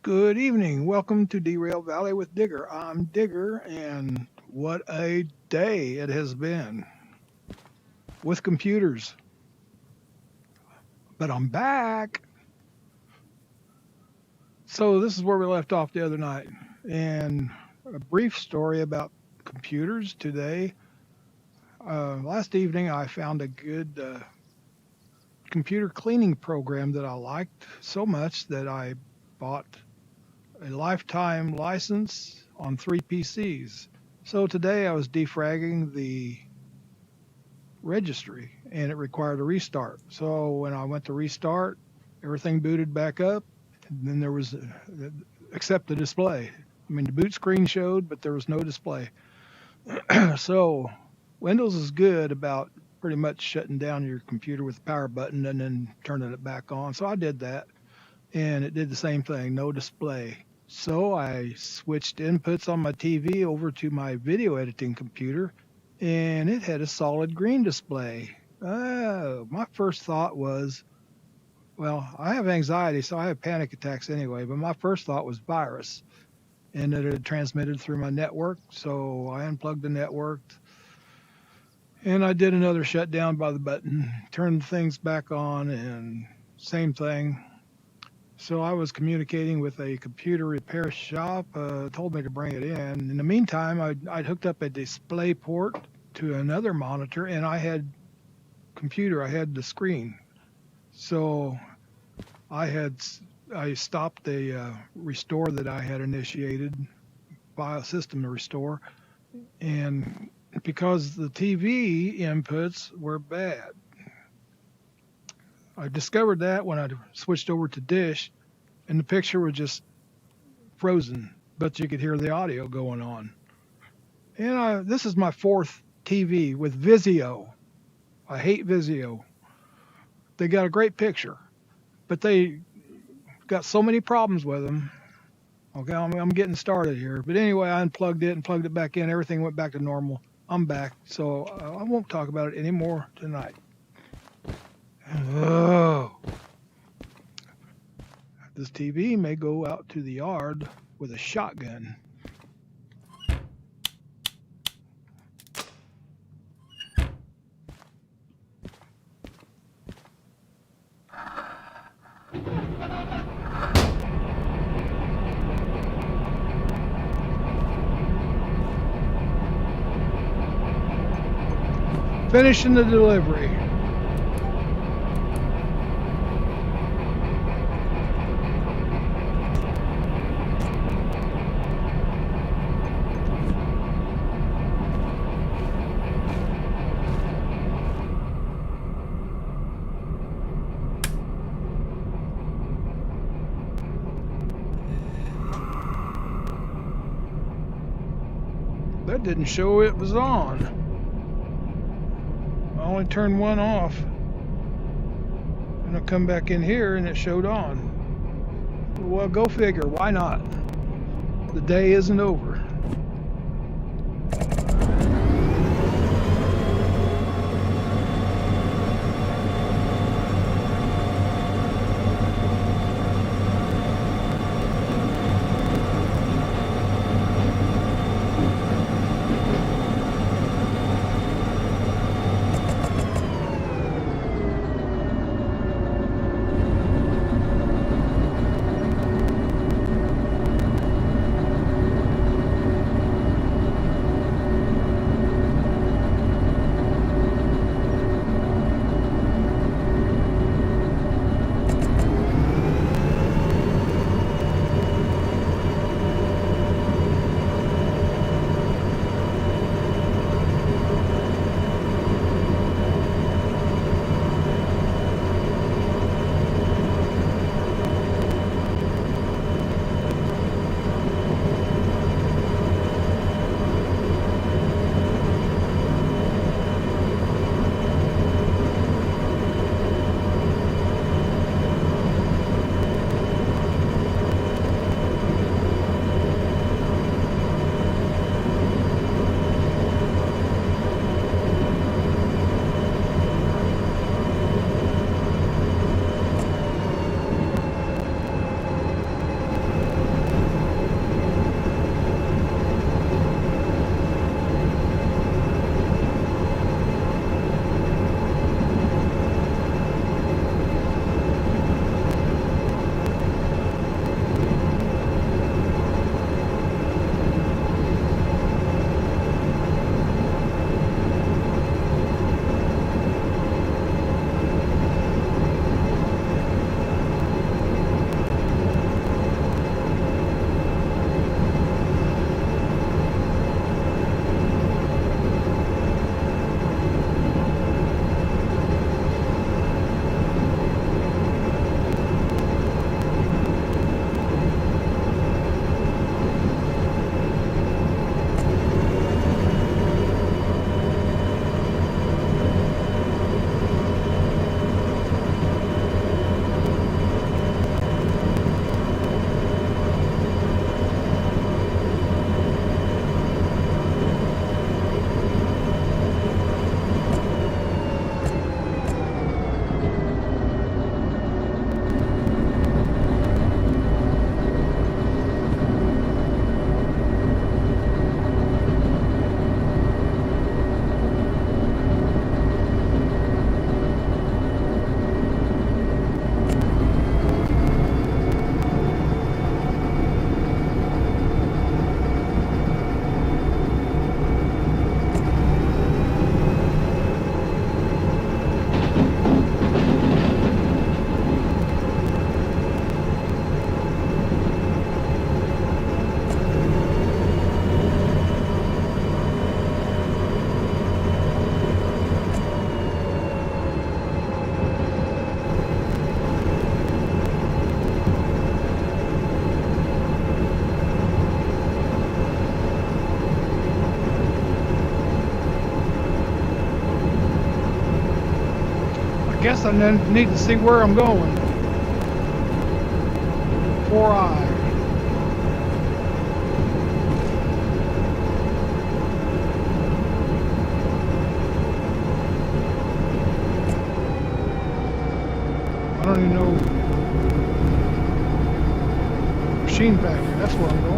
Good evening. Welcome to Derail Valley with Digger. I'm Digger, and what a day it has been with computers. But I'm back. So, this is where we left off the other night. And a brief story about computers today. Last evening, I found a good computer cleaning program that I liked so much that I bought a lifetime license on 3 PCs. So today I was defragging the registry and it required a restart. So when I went to restart, everything booted back up, and then there was, except the display. I mean, the boot screen showed, but there was no display. So Windows is good about pretty much shutting down your computer with the power button and then turning it back on. So I did that, and it did the same thing, no display. So I switched inputs on my TV over to my video editing computer, and it had a solid green display. My first thought was, well, I have anxiety, so I have panic attacks anyway, but my first thought was virus, and that it had transmitted through my network. So I unplugged the network, and I did another shutdown by the button, turned things back on, and same thing. So I was communicating with a computer repair shop, told me to bring it in. In the meantime, I'd hooked up a display port to another monitor, and I had the screen. So I stopped the restore that I had initiated, file system restore, and because the TV inputs were bad. I discovered that when I switched over to Dish, and the picture was just frozen, but you could hear the audio going on. And this is my fourth TV with Vizio. I hate Vizio. They got a great picture, but they got so many problems with them. Okay, I'm getting started here. But anyway, I unplugged it and plugged it back in. Everything went back to normal. I'm back, so I won't talk about it anymore tonight. Oh, this TV may go out to the yard with a shotgun. Finishing the delivery. That didn't show it was on. I only turned one off. And I come back in here and it showed on. Well, go figure. Why not? The day isn't over. guess I need to see where I'm going. 4i. I don't even know. Machine factory, that's where I'm going.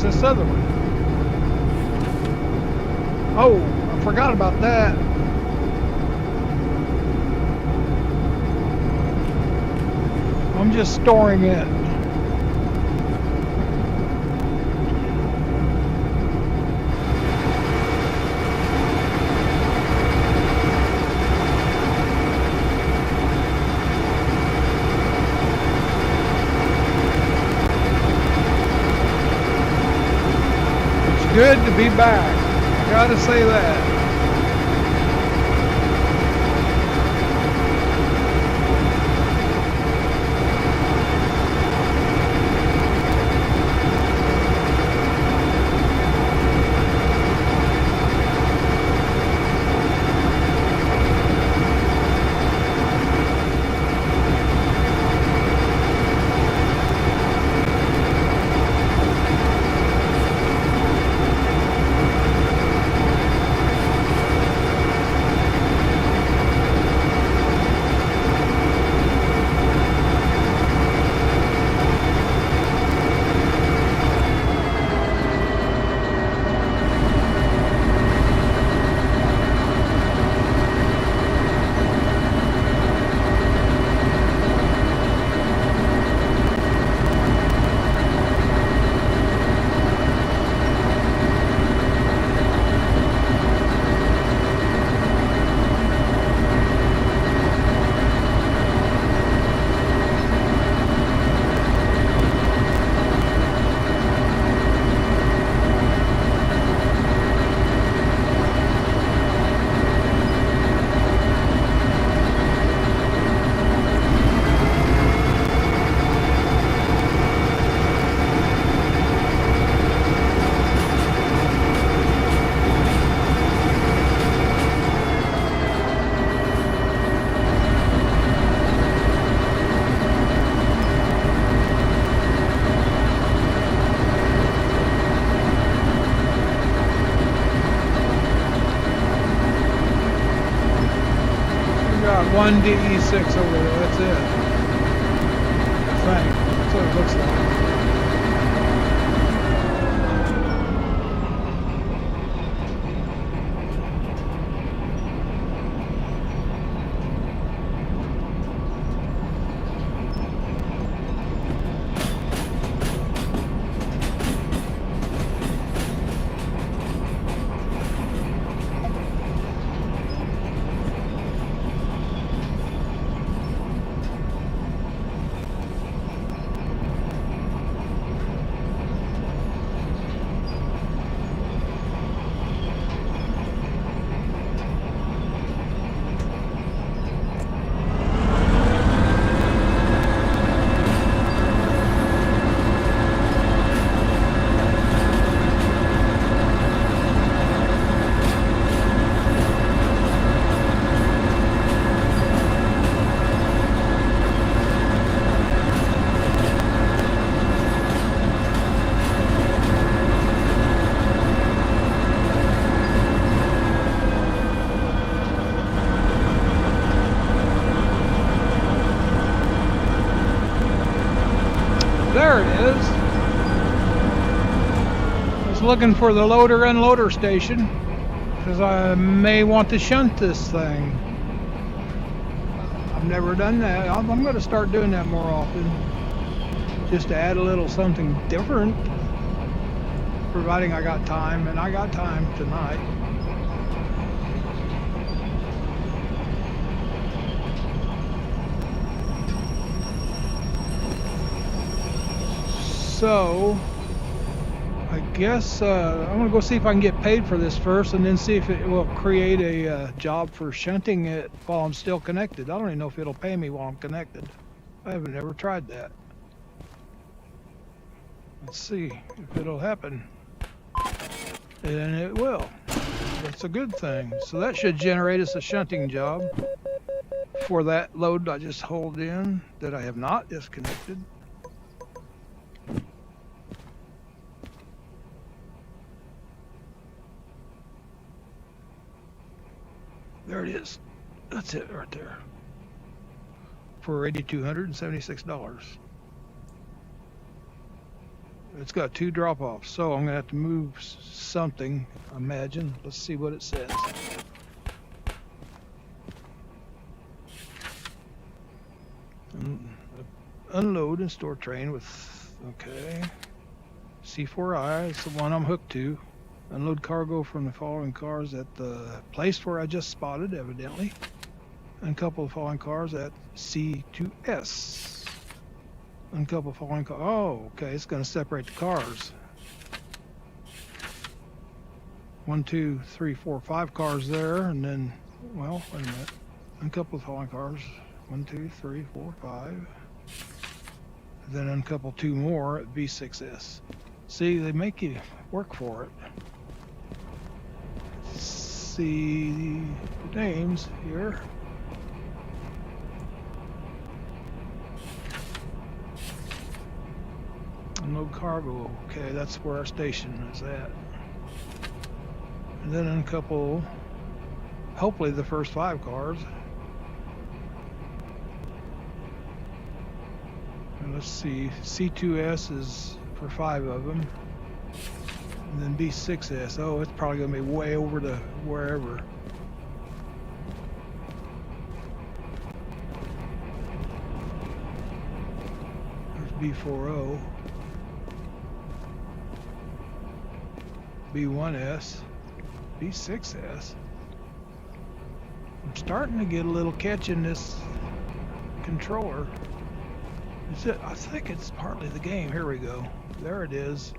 This other one. Oh, I forgot about that. I'm just storing it. Good to be back. I gotta say that. One DE6 over there, that's it. I think. That's what it looks like. There it is. I was looking for the loader unloader station because I may want to shunt this thing. I've never done that. I'm going to start doing that more often, just to add a little something different, providing I got time, and I got time tonight. So I guess I'm gonna go see if I can get paid for this first, and then see if it will create a job for shunting it while I'm still connected. I don't even know if it'll pay me while I'm connected. I haven't ever tried that. Let's see if it'll happen. And it will. That's a good thing. So that should generate us a shunting job for that load I just hauled in that I have not disconnected. There it is. That's it right there. For $8,276. It's got 2 drop-offs, so I'm gonna have to move something, I imagine. Let's see what it says. Unload and store train with, okay. C4I is the one I'm hooked to. Unload cargo from the following cars at the place where I just spotted, evidently. Uncouple the following cars at C2S. Uncouple following cars. Oh, okay, it's going to separate the cars. 1, 2, 3, 4, 5 cars there, and then, well, wait a minute. Uncouple the following cars. 1, 2, 3, 4, 5. Then uncouple 2 more at B6S. See, they make you work for it. See the names here. Unload cargo. Okay, that's where our station is at. And then uncouple, hopefully, the first 5 cars. And let's see, C2S is for 5 of them. And then B6S. Oh, it's probably going to be way over to wherever. There's B40. B1S. B6S. I'm starting to get a little catch in this controller. Is it? I think it's partly the game. Here we go. There it is.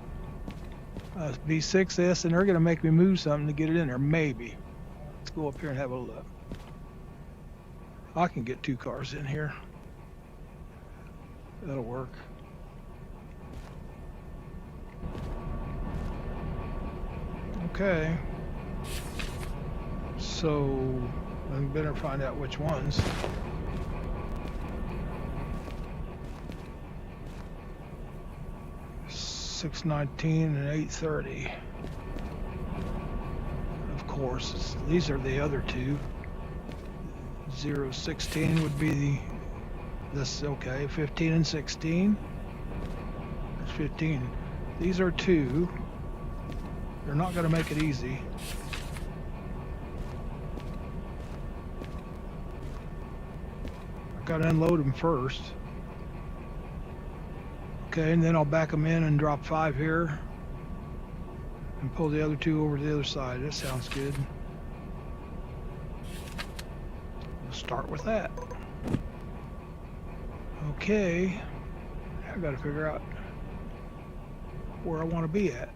B6S, and they're going to make me move something to get it in there. Maybe. Let's go up here and have a look. I can get 2 cars in here. That'll work. Okay. So I better find out which ones. $619 and $830. Of course, these are the other 2. 016 would be this. Okay, 15 and 16. That's 15. These are 2. They're not going to make it easy. I've got to unload them first. Okay, and then I'll back them in and drop 5 here and pull the other 2 over to the other side. That sounds good. We'll start with that. Okay, I've got to figure out where I want to be at.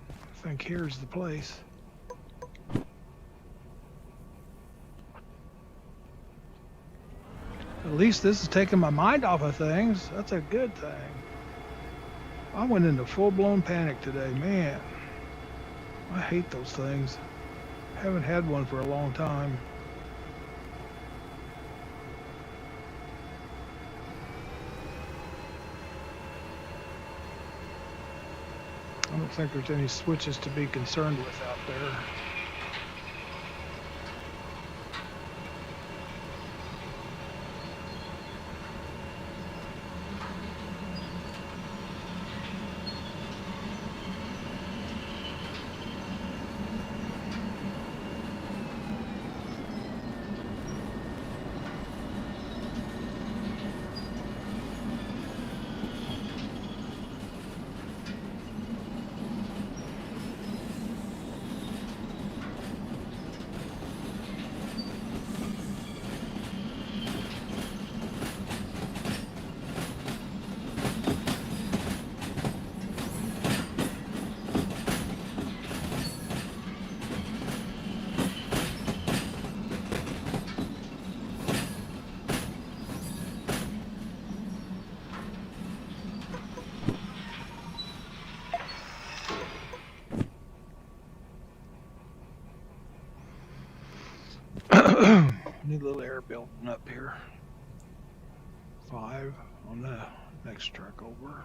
I think here's the place. At least this is taking my mind off of things. That's a good thing. I went into full-blown panic today, man. I hate those things. Haven't had one for a long time. I don't think there's any switches to be concerned with out there. next truck over.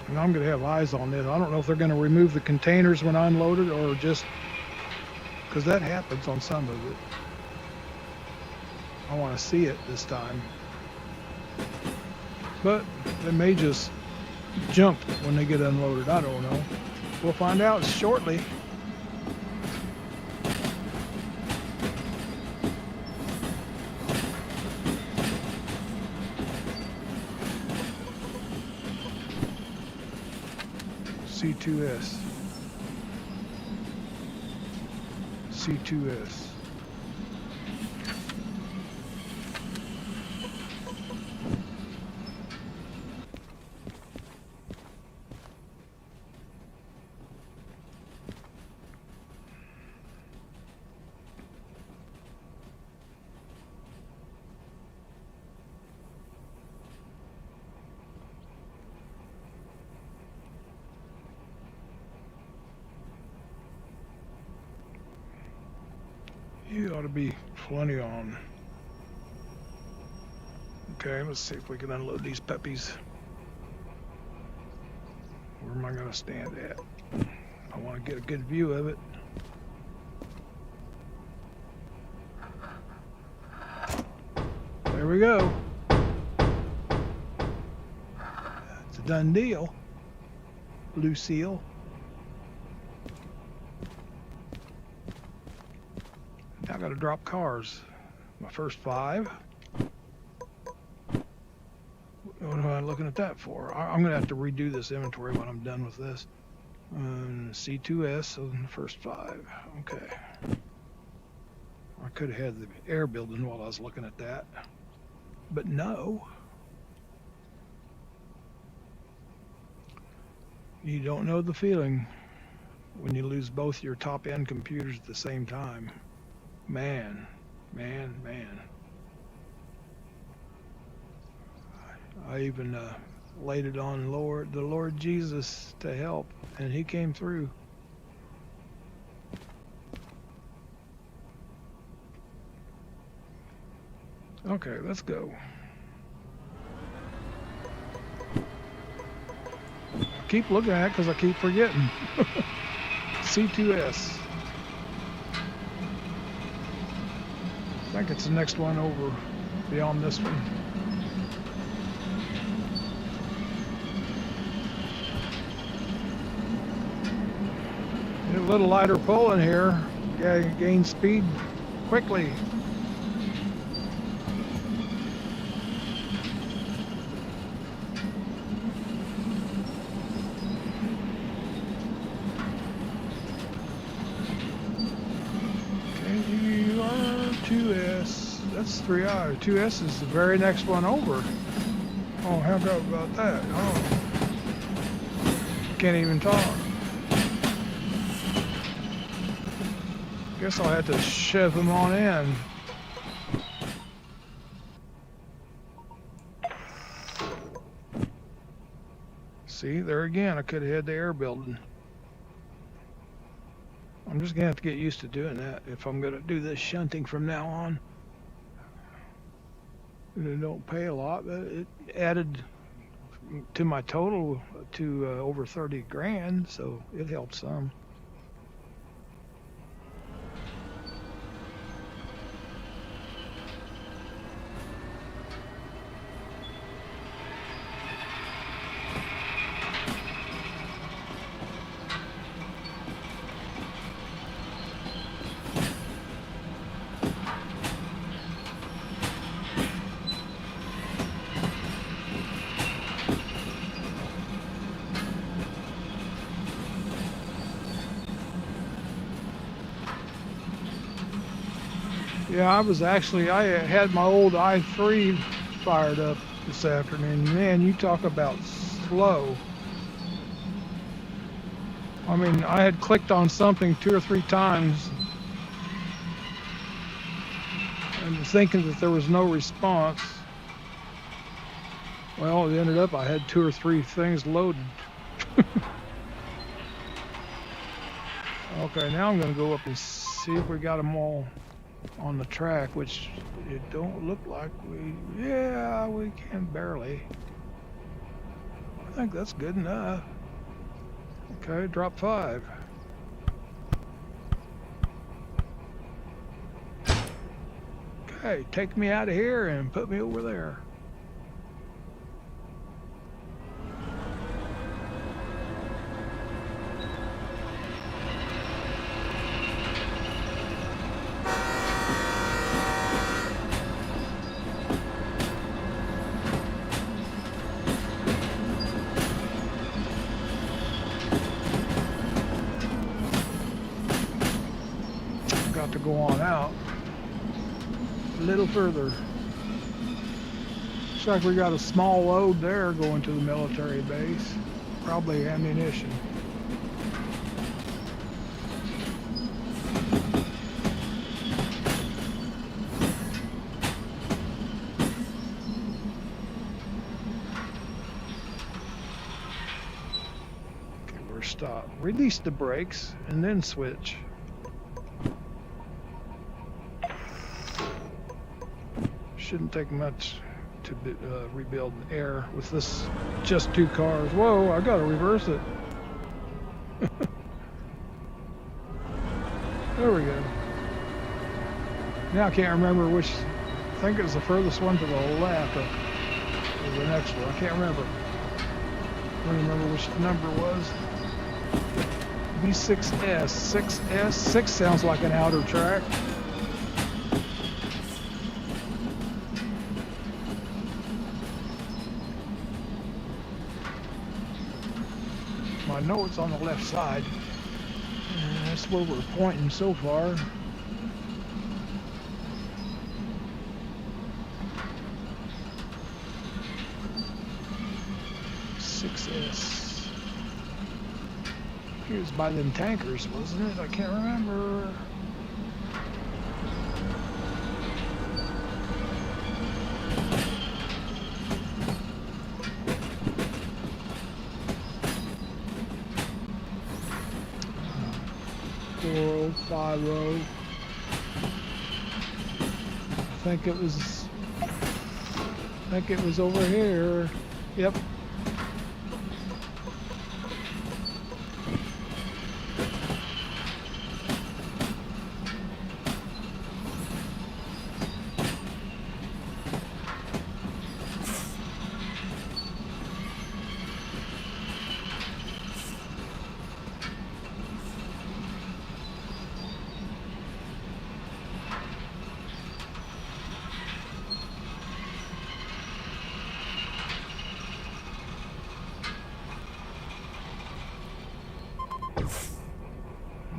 And I'm going to have eyes on this. I don't know if they're going to remove the containers when I unload it or just because that happens on some of it. I want to see it this time. But they may just jump when they get unloaded. I don't know. We'll find out shortly. C2S. C2S. You ought to be plenty on. Okay, let's see if we can unload these puppies. Where am I going to stand at? I want to get a good view of it. There we go. It's a done deal. Lucille. Now I got to drop cars. My first 5. What am I looking at that for? I'm going to have to redo this inventory when I'm done with this. C2S, so the first 5. Okay. I could have had the air building while I was looking at that. But no. You don't know the feeling when you lose both your top-end computers at the same time. Man. I even laid it on the Lord Jesus to help, and he came through. Okay, let's go. I keep looking at it because I keep forgetting. C2S. I think it's the next one over beyond this one. Get a little lighter pull in here. Gotta gain speed quickly. That's 3i. 2S is the very next one over. Oh, how about that? Oh, can't even talk. Guess I'll have to shove them on in. See, there again, I could have had the air building. I'm just gonna have to get used to doing that if I'm gonna do this shunting from now on. It don't pay a lot, but it added to my total to over 30 grand, so it helped some. Yeah, I had my old i3 fired up this afternoon. Man, you talk about slow. I mean, I had clicked on something 2 or 3 times and thinking that there was no response. Well, it ended up I had 2 or 3 things loaded. Okay, now I'm going to go up and see if we got them all on the track, which it don't look like we can barely. I think that's good enough. Okay, drop 5. Okay, take me out of here and put me over there. Got to go on out a little further. Looks like we got a small load there going to the military base. Probably ammunition. Okay, we're stopped. Release the brakes and then switch. Shouldn't take much to rebuild air with this just 2 cars. Whoa, I gotta reverse it. There we go. Now I can't remember which. I think it was the furthest one to the left or the next one. I can't remember. I don't remember which the number was. B6S. 6S. 6 sounds like an outer track. I know it's on the left side. That's where we're pointing so far. .6S. It was by them tankers, wasn't it? I can't remember. I think it was over here. Yep.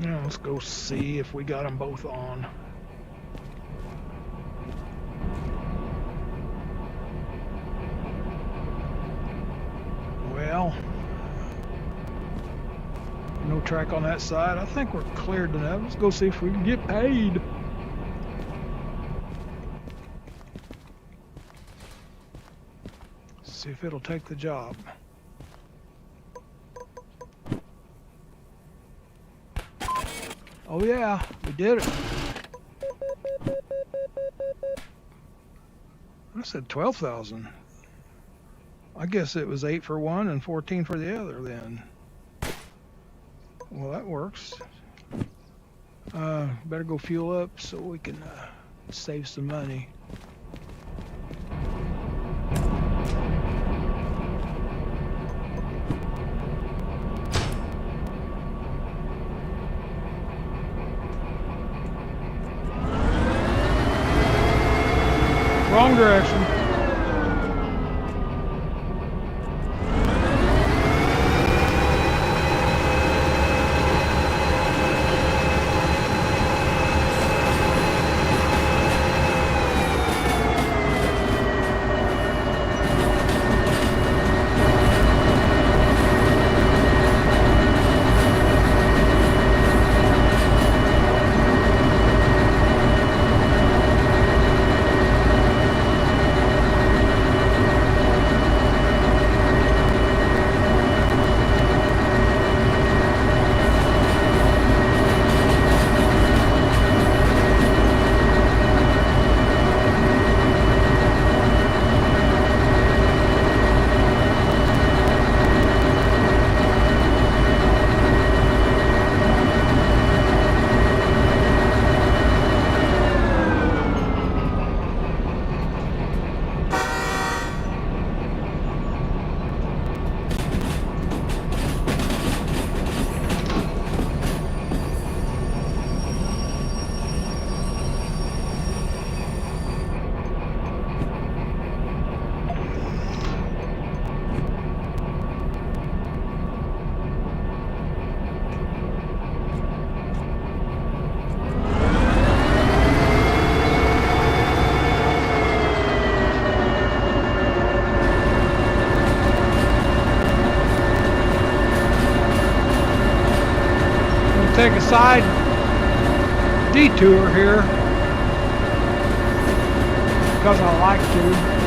Now let's go see if we got them both on. Well, no track on that side. I think we're cleared enough. Let's go see if we can get paid. See if it'll take the job. Oh yeah, we did it. I said 12,000. I guess it was 8 for one and 14 for the other then. Well, that works. Better go fuel up so we can save some money. Wrong direction. take a side detour here because I like to.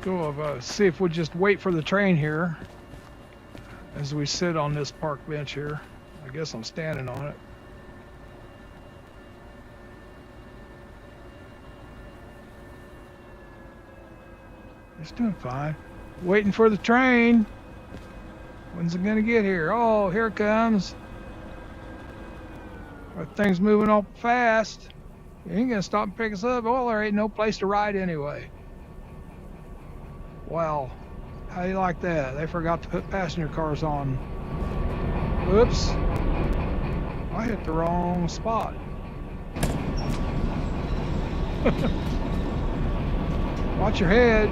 Go see if we just wait for the train here as we sit on this park bench here. I guess I'm standing on it. It's doing fine. Waiting for the train. When's it gonna get here? Oh, here it comes. That thing's moving all fast. You ain't gonna stop and pick us up. Well, there ain't no place to ride anyway. Wow, how do you like that? They forgot to put passenger cars on. Oops, I hit the wrong spot. Watch your head.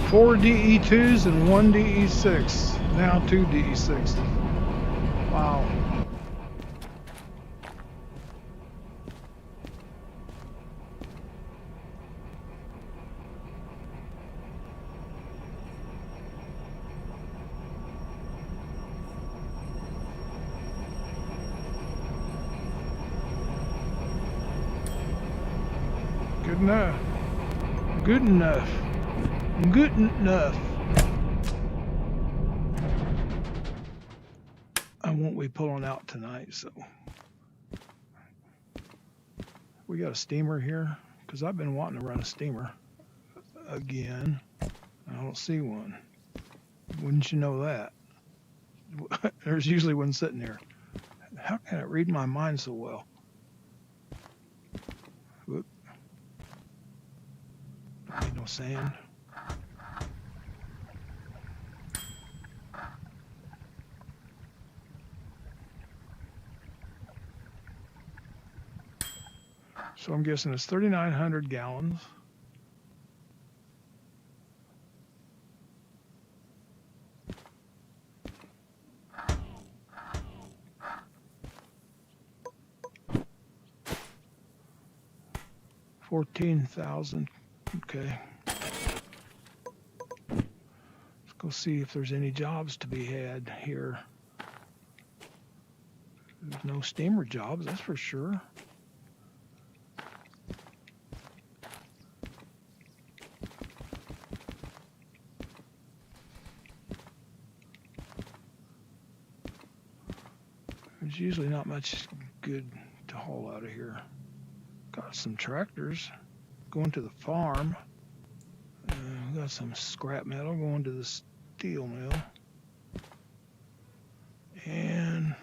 Four DE2s and one DE6. Now two DE6s. Wow. Good enough. Good enough. Good enough. I won't be pulling out tonight, so we got a steamer here because I've been wanting to run a steamer again. I don't see one. Wouldn't you know that? There's usually one sitting there. How can it read my mind so well? Whoop. Don't need no sand. So I'm guessing it's 3,900 gallons. $14,000. Okay. Let's go see if there's any jobs to be had here. There's no steamer jobs, that's for sure. There's usually not much good to haul out of here. Got some tractors going to the farm. We got some scrap metal going to the steel mill. And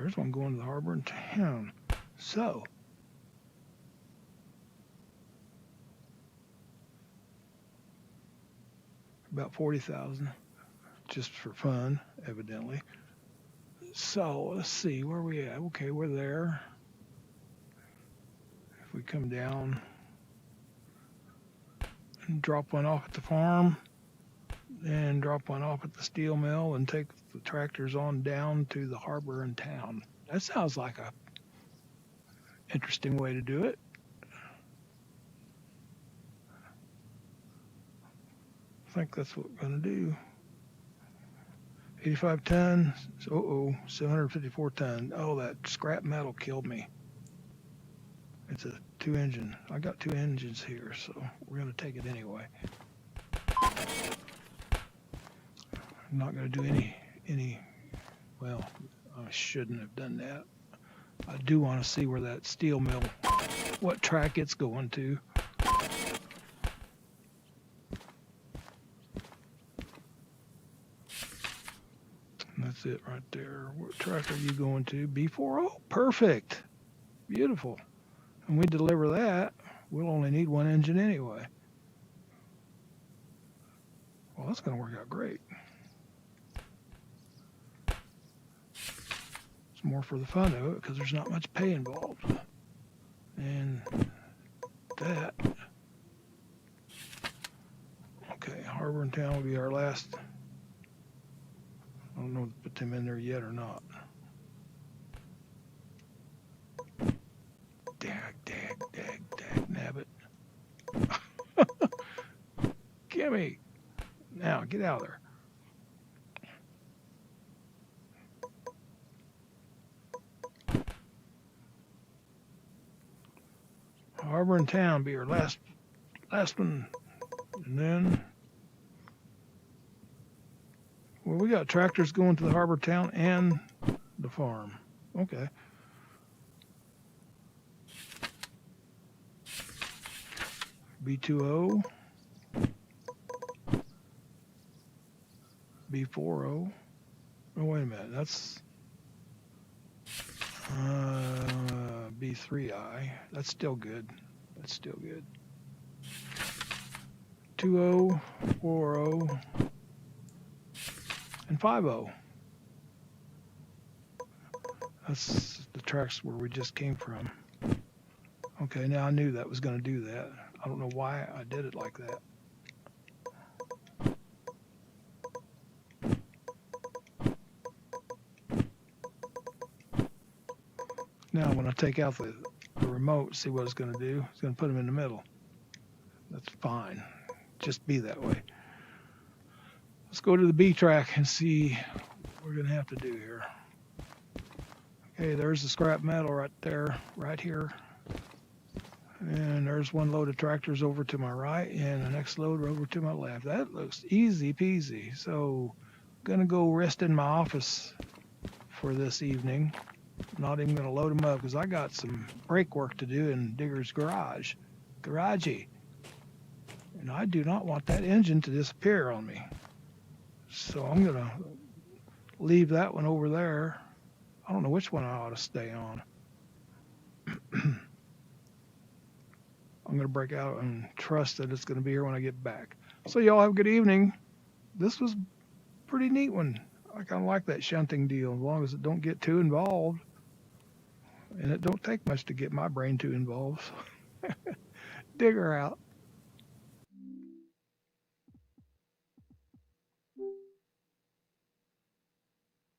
There's one going to the harbor and town. So, about 40,000, just for fun, evidently. So let's see, where are we at? Okay, we're there. If we come down and drop one off at the farm, and drop one off at the steel mill, and take the tractors on down to the harbor and town. That sounds like a interesting way to do it. I think that's what we're going to do. 85 ton, 754 ton. Oh, that scrap metal killed me. It's a 2-engine. I got 2 engines here, so we're going to take it anyway. I'm not going to do any, well, I shouldn't have done that. I do want to see where that steel mill, what track it's going to. That's it right there. What track are you going to? B40? Perfect. Beautiful. And we deliver that, we'll only need 1 engine anyway. Well, that's going to work out great. It's more for the fun of it because there's not much pay involved. And that. Okay, harbor and town will be our last. I don't know if to put them in there yet or not. Dag, nabbit. Gimme. Now, get out of there. Harbor and town be our last one. And then, well, we got tractors going to the harbor, town, and the farm. Okay. B20, B40. Oh, wait a minute. That's B3I. That's still good. That's still good. 20, 40, and 50. That's the tracks where we just came from. Okay, now I knew that was going to do that. I don't know why I did it like that. Now when I take out the remote, see what it's going to do. It's going to put them in the middle. That's fine. Just be that way. Let's go to the B track and see what we're going to have to do here. Okay, there's the scrap metal right there, right here. And there's one load of tractors over to my right and the next load over to my left. That looks easy peasy. So I'm going to go rest in my office for this evening. I'm not even going to load them up because I got some brake work to do in Digger's garage. Garagey. And I do not want that engine to disappear on me. So I'm going to leave that one over there. I don't know which one I ought to stay on. I'm going to break out and trust that it's going to be here when I get back. So y'all have a good evening. This was a pretty neat one. I kind of like that shunting deal as long as it don't get too involved. And it don't take much to get my brain too involved. Digger out.